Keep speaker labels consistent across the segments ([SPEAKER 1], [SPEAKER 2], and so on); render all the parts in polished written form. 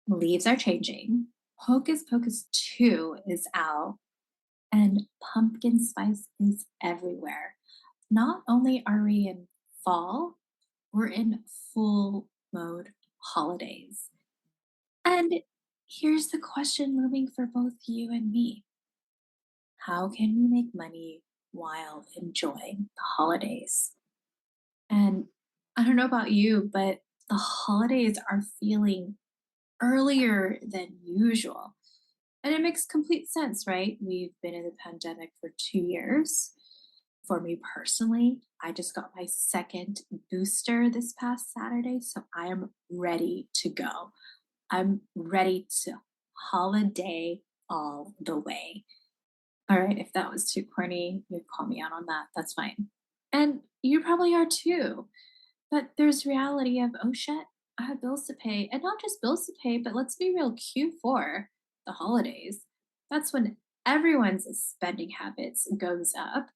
[SPEAKER 1] leaves are changing. Hocus Pocus 2 is out, and pumpkin spice is everywhere. Not only are we in fall, we're in full mode holidays. And here's the question looming for both you and me: how can we make money while enjoying the holidays? And I don't know about you, but the holidays are feeling earlier than usual. And it makes complete sense, right? We've been in the pandemic for 2 years. For me personally, I just got my second booster this past Saturday, so I am ready to go. I'm ready to holiday all the way. All right, if that was too corny, you'd call me out on that. That's fine. And you probably are too. But there's reality of, oh shit, I have bills to pay. And not just bills to pay, but let's be real, Q4, the holidays. That's when everyone's spending habits goes up,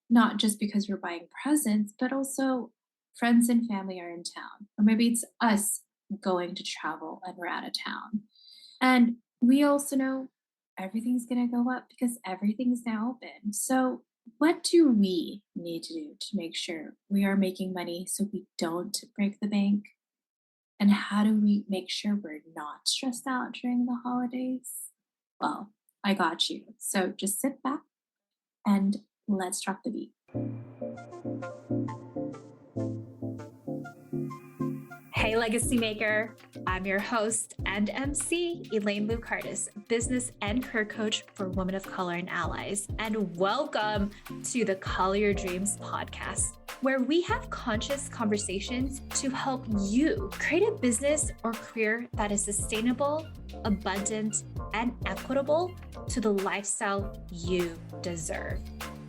[SPEAKER 1] not just because we're buying presents, but also friends and family are in town. Or maybe it's us going to travel and we're out of town. And we also know everything's going to go up because everything's now open. So, what do we need to do to make sure we are making money so we don't break the bank? And how do we make sure we're not stressed out during the holidays? Well, I got you. So just sit back and let's drop the beat.
[SPEAKER 2] Hey, Legacy Maker. I'm your host and MC, Elaine Lucardis, business and career coach for women of color and allies. And welcome to the Call Your Dreams podcast, where we have conscious conversations to help you create a business or career that is sustainable, abundant, and equitable to the lifestyle you deserve.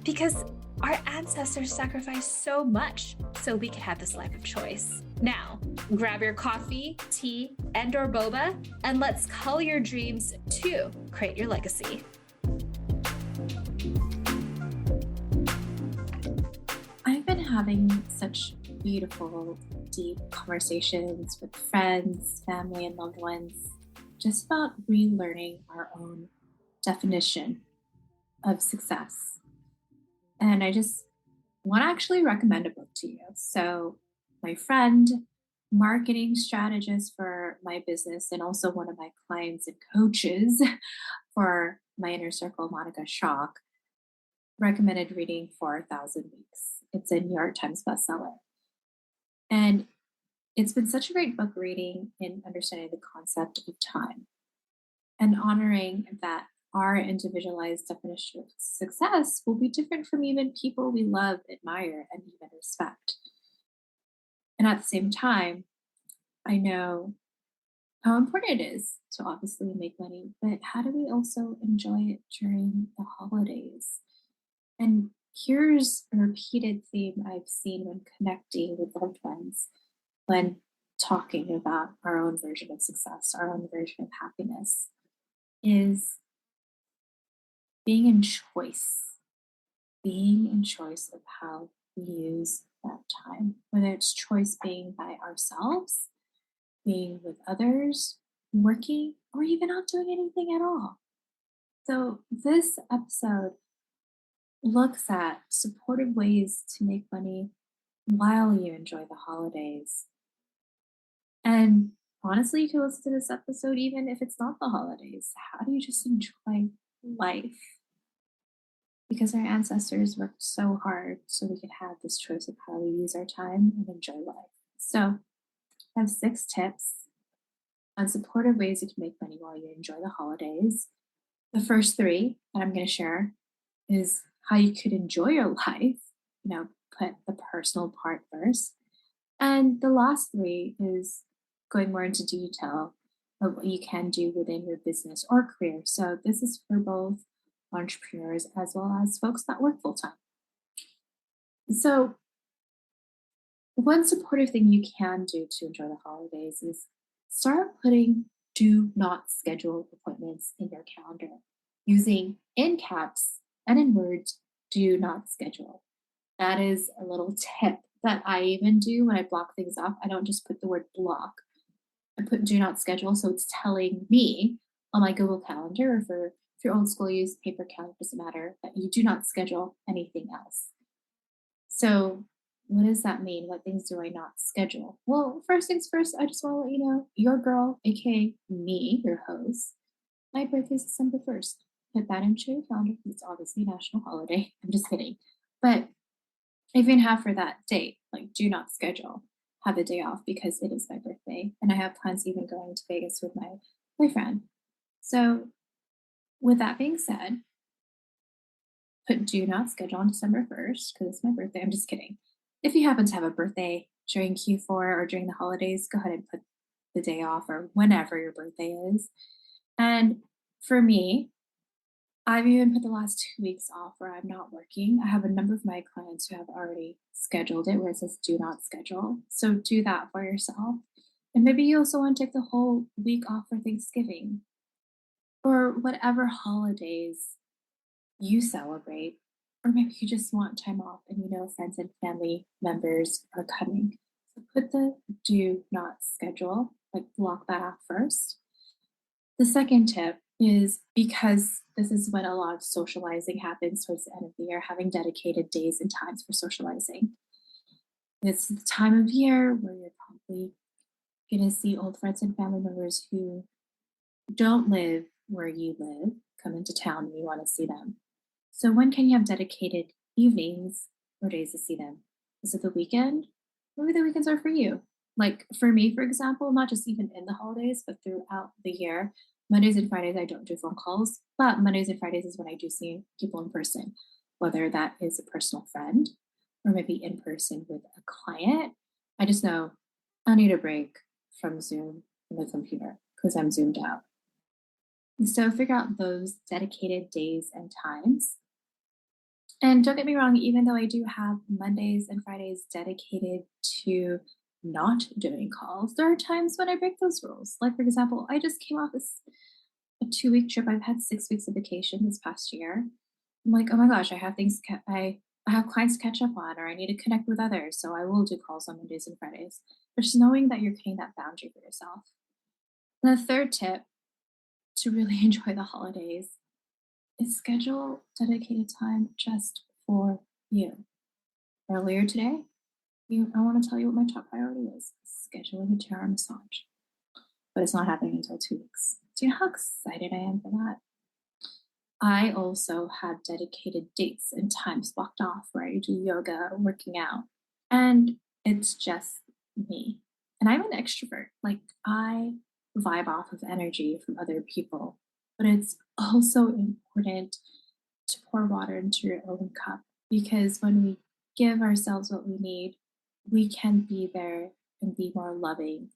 [SPEAKER 2] Because our ancestors sacrificed so much so we could have this life of choice. Now, grab your coffee, tea, and/or boba, and let's call your dreams to create your legacy.
[SPEAKER 1] I've been having such beautiful, deep conversations with friends, family, and loved ones just about relearning our own definition of success. And I just want to actually recommend a book to you. So, my friend, marketing strategist for my business, and also one of my clients and coaches for my inner circle, Monica Shock, recommended reading 4,000 Weeks. It's a New York Times bestseller. And it's been such a great book reading in understanding the concept of time and honoring that our individualized definition of success will be different from even people we love, admire, and even respect. And at the same time, I know how important it is to obviously make money, but how do we also enjoy it during the holidays? And here's a repeated theme I've seen when connecting with loved ones, when talking about our own version of success, our own version of happiness, is being in choice of how we use that time, whether it's choice being by ourselves, being with others, working, or even not doing anything at all. So, this episode looks at supportive ways to make money while you enjoy the holidays. And honestly, you can listen to this episode even if it's not the holidays. How do you just enjoy life? Because our ancestors worked so hard so we could have this choice of how we use our time and enjoy life. So, I have 6 tips on supportive ways you can make money while you enjoy the holidays. The first 3 that I'm going to share is how you could enjoy your life, put the personal part first. And the last 3 is going more into detail of what you can do within your business or career. So this is for both entrepreneurs as well as folks that work full time. So one supportive thing you can do to enjoy the holidays is start putting do not schedule appointments in your calendar using in caps and in words, do not schedule. That is a little tip that I even do when I block things off. I don't just put the word block. I put do not schedule, so it's telling me on my Google Calendar, or for if you're old school, use paper calendar, doesn't matter, that you do not schedule anything else. So, what does that mean? What things do I not schedule? Well, first things first, I just want to let you know your girl, aka me, your host, my birthday is December 1st. Put that into your calendar. It's obviously a national holiday. I'm just kidding. But even have for that date, like do not schedule, have a day off because it is my birthday. And I have plans even going to Vegas with my boyfriend. So, with that being said, put do not schedule on December 1st because it's my birthday. I'm just kidding. If you happen to have a birthday during Q4 or during the holidays, go ahead and put the day off or whenever your birthday is. And for me, I've even put the last 2 weeks off where I'm not working. I have a number of my clients who have already scheduled it where it says do not schedule. So do that for yourself. And maybe you also want to take the whole week off for Thanksgiving or whatever holidays you celebrate. Or maybe you just want time off and you know friends and family members are coming. So put the do not schedule, like block that off first. The second tip is because this is when a lot of socializing happens towards the end of the year, having dedicated days and times for socializing. It's the time of year where you're probably going to see old friends and family members who don't live where you live come into town and you want to see them. So, when can you have dedicated evenings or days to see them? Is it the weekend? Maybe the weekends are for you. Like for me, for example, not just even in the holidays, but throughout the year, Mondays and Fridays, I don't do phone calls, but Mondays and Fridays is when I do see people in person, whether that is a personal friend or maybe in person with a client. I just know I need a break from Zoom and the computer because I'm zoomed out. And so figure out those dedicated days and times. And don't get me wrong, even though I do have Mondays and Fridays dedicated to not doing calls, there are times when I break those rules. Like, for example, I just came off this a 2 week trip. I've had 6 weeks of vacation this past year. I'm like, oh my gosh, I have I have clients to catch up on, or I need to connect with others. So I will do calls on Mondays and Fridays. But just knowing that you're creating that boundary for yourself. And the third tip to really enjoy the holidays is schedule dedicated time just for you. Earlier today, I want to tell you what my top priority is: scheduling a chair massage. But it's not happening until 2 weeks. Do you know how excited I am for that? I also have dedicated dates and times blocked off where I do yoga, working out, and it's just me. And I'm an extrovert. Like, I vibe off of energy from other people, but it's also important to pour water into your own cup because when we give ourselves what we need, we can be there and be more loving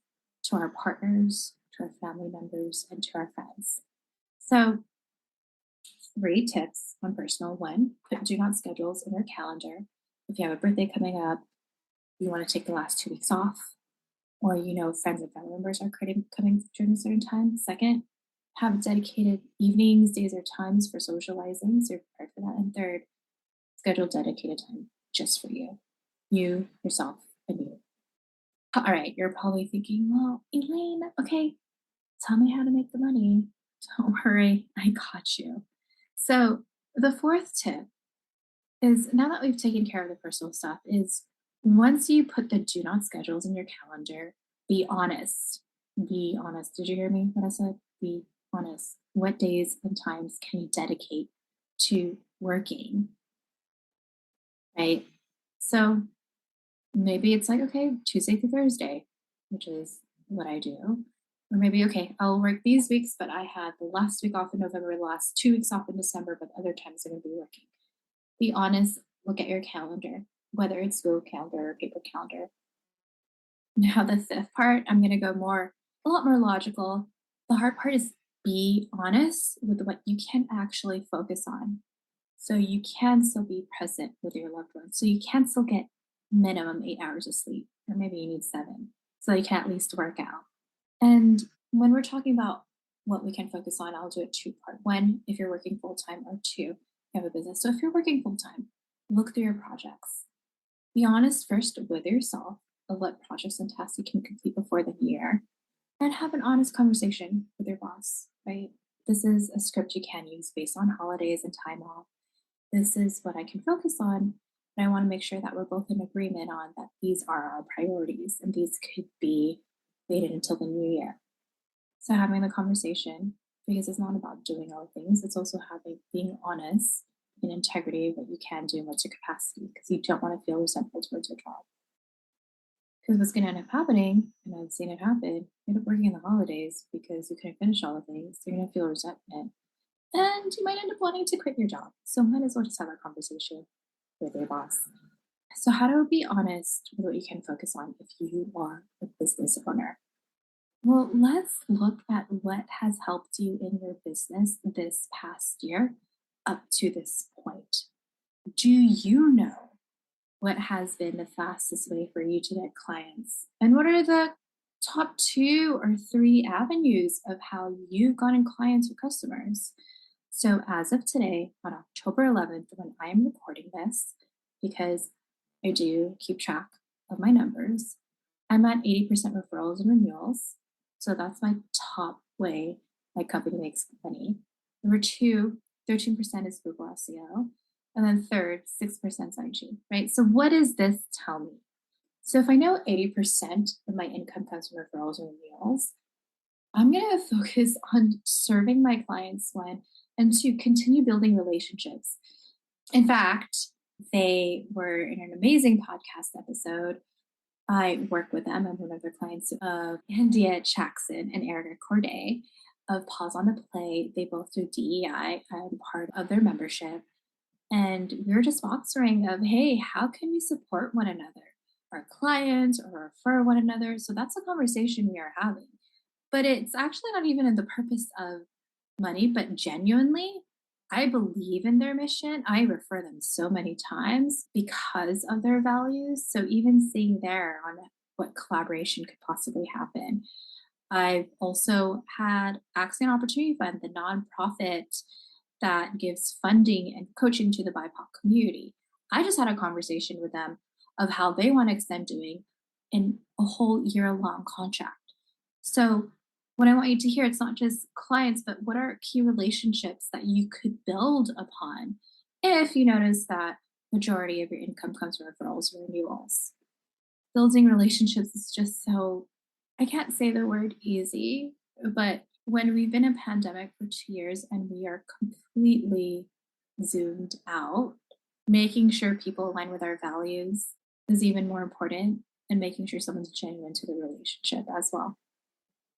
[SPEAKER 1] to our partners, to our family members, and to our friends. So, 3 tips on personal. One, put do not schedules in your calendar. If you have a birthday coming up, you want to take the last 2 weeks off, or you know friends and family members are coming during a certain time. Second, have dedicated evenings, days, or times for socializing, so you're prepared for that. And third, schedule dedicated time just for you, yourself, and you. All right, you're probably thinking, well, Elaine, okay, tell me how to make the money. Don't worry, I got you. So, the fourth tip is now that we've taken care of the personal stuff, is once you put the do not schedules in your calendar, be honest. Be honest. Did you hear me? What I said? Be honest. What days and times can you dedicate to working? Right. So maybe it's like, okay, Tuesday through Thursday, which is what I do. Or maybe, okay, I'll work these weeks, but I had the last week off in November, the last 2 weeks off in December, but other times I'm going to be working. Be honest, look at your calendar, whether it's Google Calendar or paper calendar. Now, the fifth part, I'm going to go a lot more logical. The hard part is be honest with what you can actually focus on. So you can still be present with your loved ones. So you can still get minimum 8 hours of sleep, or maybe you need 7. So you can at least work out. And when we're talking about what we can focus on, I'll do a two-part. One, if you're working full time, or two, you have a business. So if you're working full time, look through your projects. Be honest first with yourself of what projects and tasks you can complete before the year. and have an honest conversation with your boss, right? This is a script you can use based on holidays and time off. This is what I can focus on. And I want to make sure that we're both in agreement on that these are our priorities and these could be waited until the new year. So having the conversation, because it's not about doing all things, it's also having being honest in integrity of what you can do and what's your capacity, because you don't want to feel resentful towards your job. Because what's going to end up happening, and I've seen it happen, you end up working in the holidays because you couldn't finish all the things. You're going to feel resentment, and you might end up wanting to quit your job. So might as well just have that conversation with your boss. So how to be honest with what you can focus on if you are a business owner? Well, let's look at what has helped you in your business this past year up to this point. Do you know what has been the fastest way for you to get clients? And what are the top two or three avenues of how you've gotten clients or customers? So, as of today, on October 11th, when I am recording this, because I do keep track of my numbers, I'm at 80% referrals and renewals. So, that's my top way my company makes money. Number two, 13% is Google SEO. And then third, 6% is IG, right? So, what does this tell me? So, if I know 80% of my income comes from referrals and renewals, I'm going to focus on serving my clients one and to continue building relationships. In fact, they were in an amazing podcast episode. I work with them. I'm one of their clients of India Jackson and Erica Corday of Pause on the Play. They both do DEI. I'm part of their membership. And we were just sponsoring of, hey, how can we support one another, our clients, or refer one another? So that's a conversation we are having. But it's actually not even in the purpose of money, but genuinely, I believe in their mission. I refer them so many times because of their values. So even seeing there on what collaboration could possibly happen. I've also had Accent Opportunity Fund, the nonprofit that gives funding and coaching to the BIPOC community. I just had a conversation with them of how they want to extend doing in a whole year long contract. So, what I want you to hear, it's not just clients, but what are key relationships that you could build upon if you notice that majority of your income comes from referrals or renewals. Building relationships is just so, I can't say the word easy, but when we've been in pandemic for 2 years and we are completely zoomed out, making sure people align with our values is even more important, and making sure someone's genuine to the relationship as well.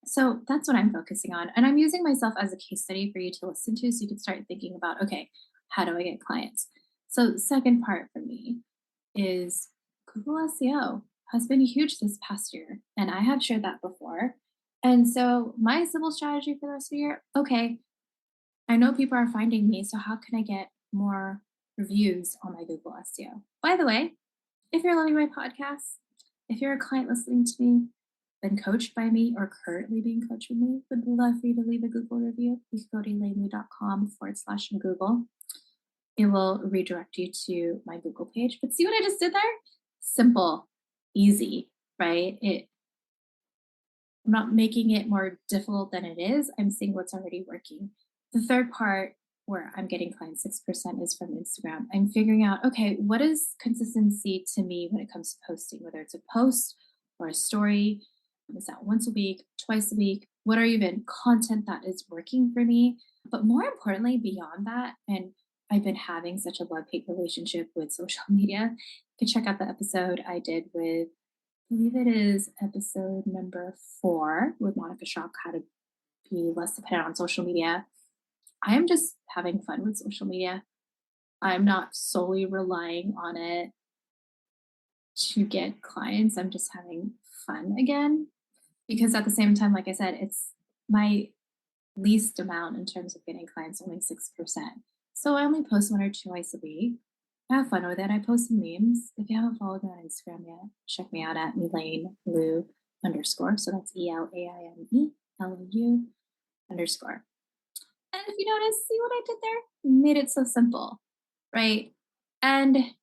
[SPEAKER 1] So that's what I'm focusing on. And I'm using myself as a case study for you to listen to so you can start thinking about, okay, how do I get clients? So, the second part for me is Google SEO has been huge this past year. And I have shared that before. And so, my simple strategy for the rest of the year, okay, I know people are finding me. So, how can I get more reviews on my Google SEO? By the way, if you're loving my podcast, if you're a client listening to me, been coached by me or currently being coached with me, would love for you to leave a Google review. You can go to elainelu.com/Google. It will redirect you to my Google page. But see what I just did there? Simple, easy, right? I'm not making it more difficult than it is. I'm seeing what's already working. The third part where I'm getting clients 6% is from Instagram. I'm figuring out, okay, what is consistency to me when it comes to posting, whether it's a post or a story? Is that once a week, twice a week? What are even content that is working for me? But more importantly, beyond that, and I've been having such a love hate relationship with social media. You can check out the episode I did with, I believe it is episode number 4 with Monica Shock, how to be less dependent on social media. I am just having fun with social media. I'm not solely relying on it to get clients. I'm just having fun again. Because at the same time, like I said, it's my least amount in terms of getting clients, only 6%. So I only post one or twice a week. I have fun with it. I post some memes. If you haven't followed me on Instagram yet, check me out at Elaine Lou underscore. So that's ELAINE underscore. And if you notice, see what I did there? Made it so simple, right? And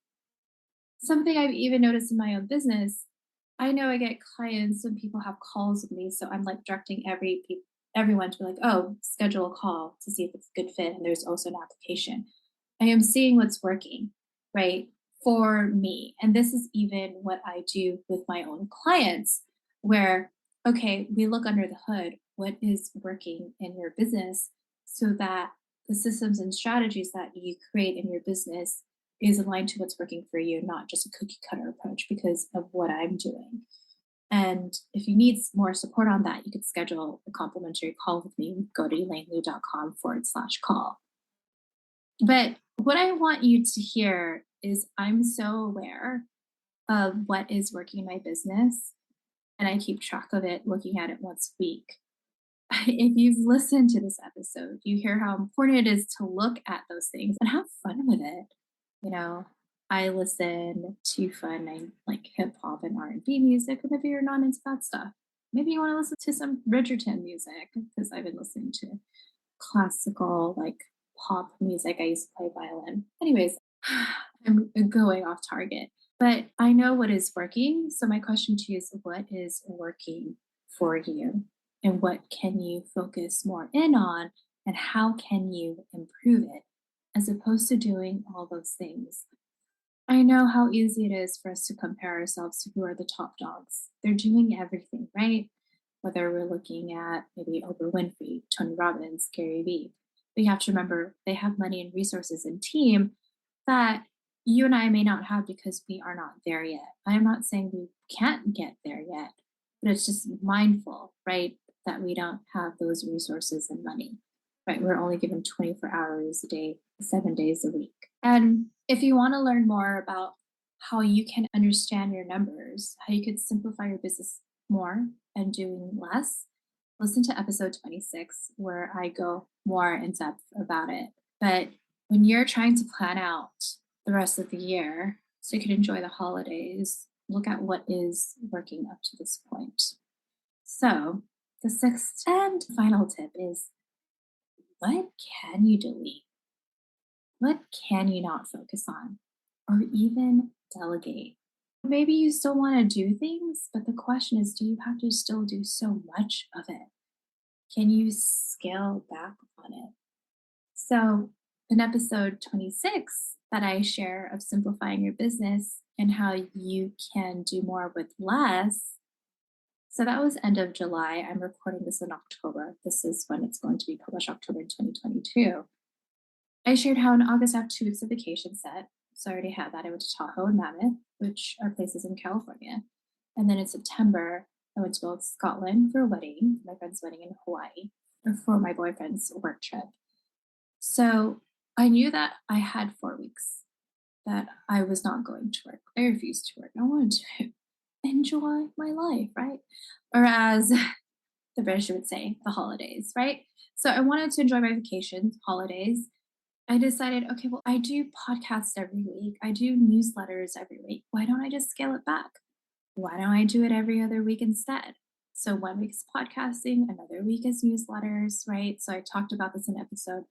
[SPEAKER 1] something I've even noticed in my own business, I know I get clients when people have calls with me, so I'm like directing everyone to be like, oh, schedule a call to see if it's a good fit. And there's also an application. I am seeing what's working, right, for me. And this is even what I do with my own clients, where, okay, we look under the hood. What is working in your business so that the systems and strategies that you create in your business is aligned to what's working for you, not just a cookie cutter approach because of what I'm doing. And if you need more support on that, you could schedule a complimentary call with me. Go to elainelu.com/call. But what I want you to hear is I'm so aware of what is working in my business, and I keep track of it, looking at it once a week. If you've listened to this episode, you hear how important it is to look at those things and have fun with it. You know, I listen to fun and like hip hop and R&B music, and maybe you're not into that stuff. Maybe you want to listen to some Bridgerton music because I've been listening to classical like pop music. I used to play violin. Anyways, I'm going off target, but I know what is working. So my question to you is what is working for you and what can you focus more in on and how can you improve it as opposed to doing all those things. I know how easy it is for us to compare ourselves to who are the top dogs. They're doing everything, right? Whether we're looking at maybe Oprah Winfrey, Tony Robbins, Gary Vee. We have to remember they have money and resources and team that you and I may not have because we are not there yet. I am not saying we can't get there yet, but it's just mindful, right? That we don't have those resources and money, right? We're only given 24 hours a day, 7 days a week. And if you want to learn more about how you can understand your numbers, how you could simplify your business more and doing less, listen to episode 26, where I go more in depth about it. But when you're trying to plan out the rest of the year so you can enjoy the holidays, look at what is working up to this point. So, the sixth and final tip is what can you delete? What can you not focus on? Or even delegate? Maybe you still want to do things, but the question is do you have to still do so much of it? Can you scale back on it? So, in episode 26, that I share of simplifying your business and how you can do more with less. So, that was end of July. I'm recording this in October. This is when it's going to be published, October 2022. I shared how in August I have 2 weeks of vacation set. So I already had that. I went to Tahoe and Mammoth, which are places in California. And then in September, I went to both Scotland for a wedding, my friend's wedding in Hawaii, or for my boyfriend's work trip. So I knew that I had 4 weeks that I was not going to work. I refused to work. I wanted to enjoy my life, right? Or as the British would say, the holidays, right? So I wanted to enjoy my vacations, holidays, I decided, okay, well, I do podcasts every week. I do newsletters every week. Why don't I just scale it back? Why don't I do it every other week instead? So 1 week is podcasting, another week is newsletters, right? So I talked about this in episode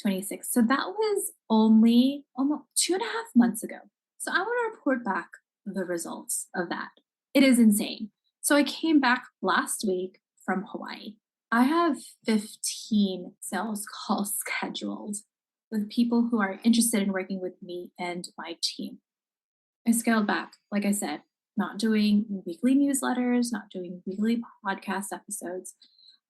[SPEAKER 1] 26. So that was only almost 2.5 months ago. So I want to report back the results of that. It is insane. So I came back last week from Hawaii. I have 15 sales calls scheduled with people who are interested in working with me and my team. I scaled back, like I said, not doing weekly newsletters, not doing weekly podcast episodes.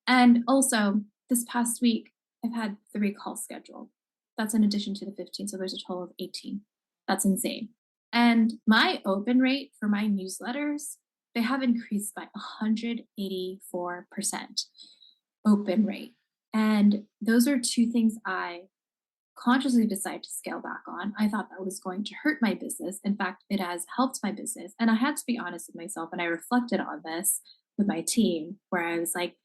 [SPEAKER 1] And also, this past week, I've had 3 calls scheduled. That's in addition to the 15. So there's a total of 18. That's insane. And my open rate for my newsletters, they have increased by 184% open rate. And those are 2 things I consciously decide to scale back on. I thought that was going to hurt my business. In fact, it has helped my business. And I had to be honest with myself. And I reflected on this with my team, where I was like,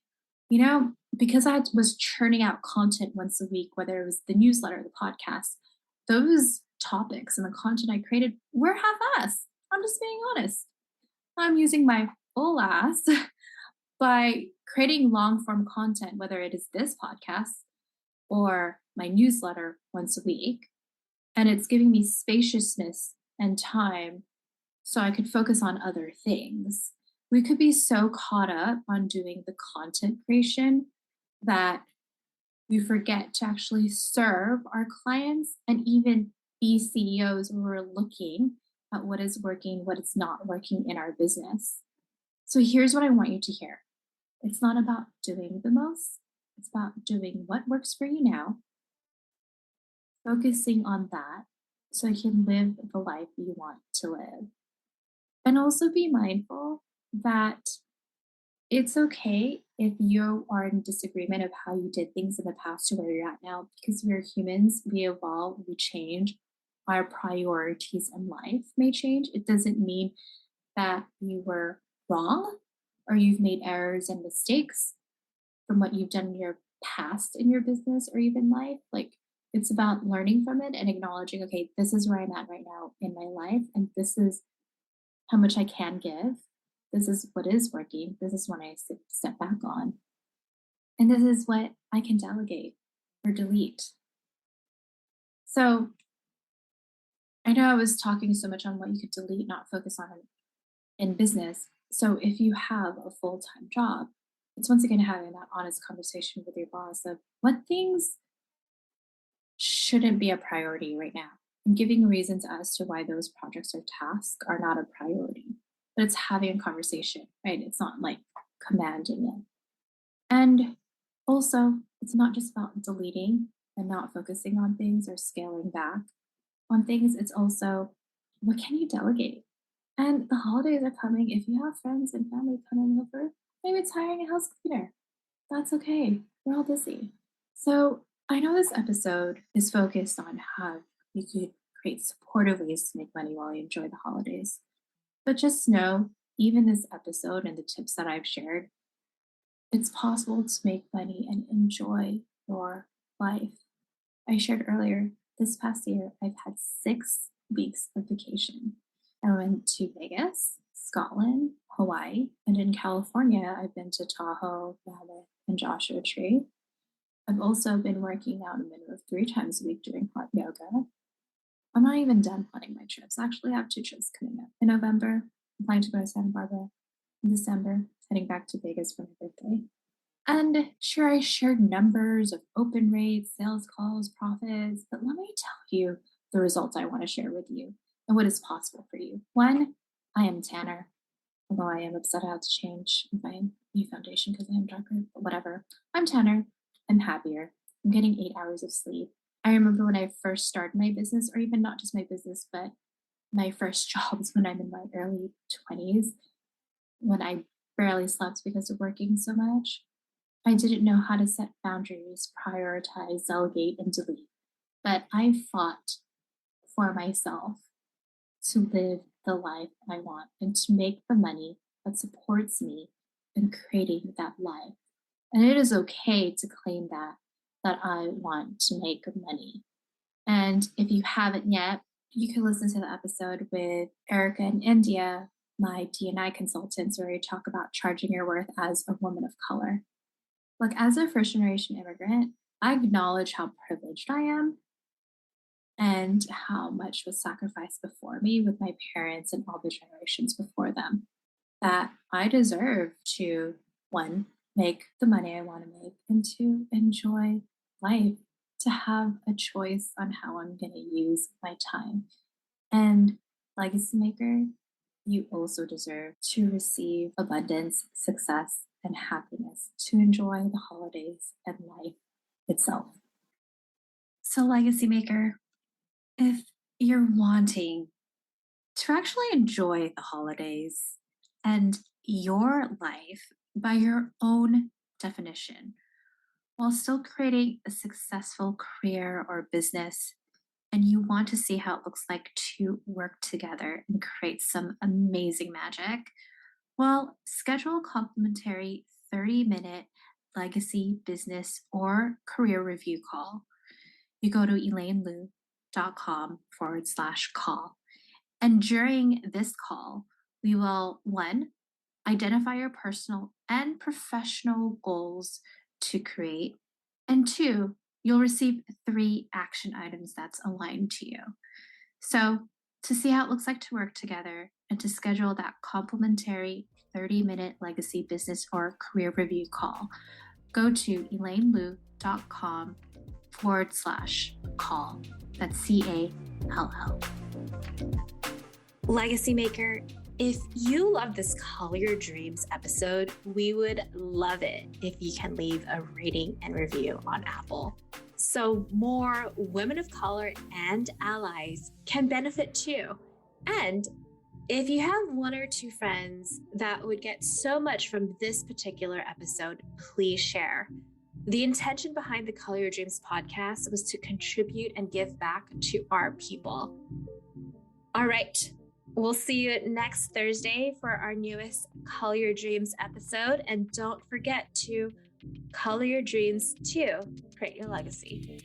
[SPEAKER 1] because I was churning out content once a week, whether it was the newsletter, the podcast, those topics and the content I created were half-assed. I'm just being honest. I'm using my full ass by creating long form content, whether it is this podcast or my newsletter once a week. And it's giving me spaciousness and time so I could focus on other things. We could be so caught up on doing the content creation that we forget to actually serve our clients and even be CEOs who are looking at what is working, what is not working in our business. So here's what I want you to hear. It's not about doing the most, it's about doing what works for you now, focusing on that so you can live the life you want to live. And also be mindful that it's okay if you are in disagreement of how you did things in the past to where you're at now, because we're humans, we evolve, we change. Our priorities in life may change. It doesn't mean that you were wrong or you've made errors and mistakes from what you've done in your past in your business or even life. Like it's about learning from it and acknowledging, okay, this is where I'm at right now in my life, and this is how much I can give. This is what is working. This is when I step back on. And this is what I can delegate or delete. So I know I was talking so much on what you could delete, not focus on in business. So if you have a full time job, it's once again having that honest conversation with your boss of what things shouldn't be a priority right now and giving reasons as to why those projects or tasks are not a priority. But it's having a conversation, right? It's not like commanding it. And also, it's not just about deleting and not focusing on things or scaling back on things. It's also what can you delegate? And the holidays are coming. If you have friends and family coming over, maybe it's hiring a house cleaner. That's okay. We're all busy. So I know this episode is focused on how you could create supportive ways to make money while you enjoy the holidays. But just know, even this episode and the tips that I've shared, it's possible to make money and enjoy your life. I shared earlier, this past year, I've had 6 weeks of vacation. I went to Vegas, Scotland, Hawaii, and in California, I've been to Tahoe, Mammoth, and Joshua Tree. I've also been working out a minimum of 3 times a week doing hot yoga. I'm not even done planning my trips. I actually have 2 trips coming up. In November, I'm planning to go to Santa Barbara. In December, heading back to Vegas for my birthday. And sure, I shared numbers of open rates, sales calls, profits, but let me tell you the results I want to share with you and what is possible for you. One, I am tanner, although I am upset I have to change my new foundation because I am darker, but whatever. I'm tanner. I'm happier. I'm getting 8 hours of sleep. I remember when I first started my business, or even not just my business, but my first jobs when I'm in my early 20s, when I barely slept because of working so much. I didn't know how to set boundaries, prioritize, delegate, and delete. But I fought for myself to live the life I want and to make the money that supports me in creating that life. And it is okay to claim that I want to make money. And if you haven't yet, you can listen to the episode with Erica and India, my D&I consultants, where we talk about charging your worth as a woman of color. Look, as a first generation immigrant, I acknowledge how privileged I am and how much was sacrificed before me with my parents and all the generations before them. That I deserve to, one, make the money I want to make, and two, enjoy life, to have a choice on how I'm going to use my time. And legacy maker, you also deserve to receive abundance, success, and happiness, to enjoy the holidays and life itself. So, legacy maker, if you're wanting to actually enjoy the holidays and your life by your own definition, while still creating a successful career or business, and you want to see how it looks like to work together and create some amazing magic, well, schedule a complimentary 30-minute legacy, business, or career review call. You go to elainelu.com/call. And during this call, we will, one, identify your personal and professional goals to create, and two, you'll receive 3 action items that's aligned to you. So To see how it looks like to work together and to schedule that complimentary 30-minute legacy business or career review call, go to elainelu.com/call. That's CALL.
[SPEAKER 2] Legacy Maker, if you love this Call Your Dreams episode, we would love it if you can leave a rating and review on Apple, so more women of color and allies can benefit too. And if you have one or two friends that would get so much from this particular episode, please share. The intention behind the Call Your Dreams podcast was to contribute and give back to our people. All right. We'll see you next Thursday for our newest Call Your Dreams episode. And don't forget to color your dreams to create your legacy.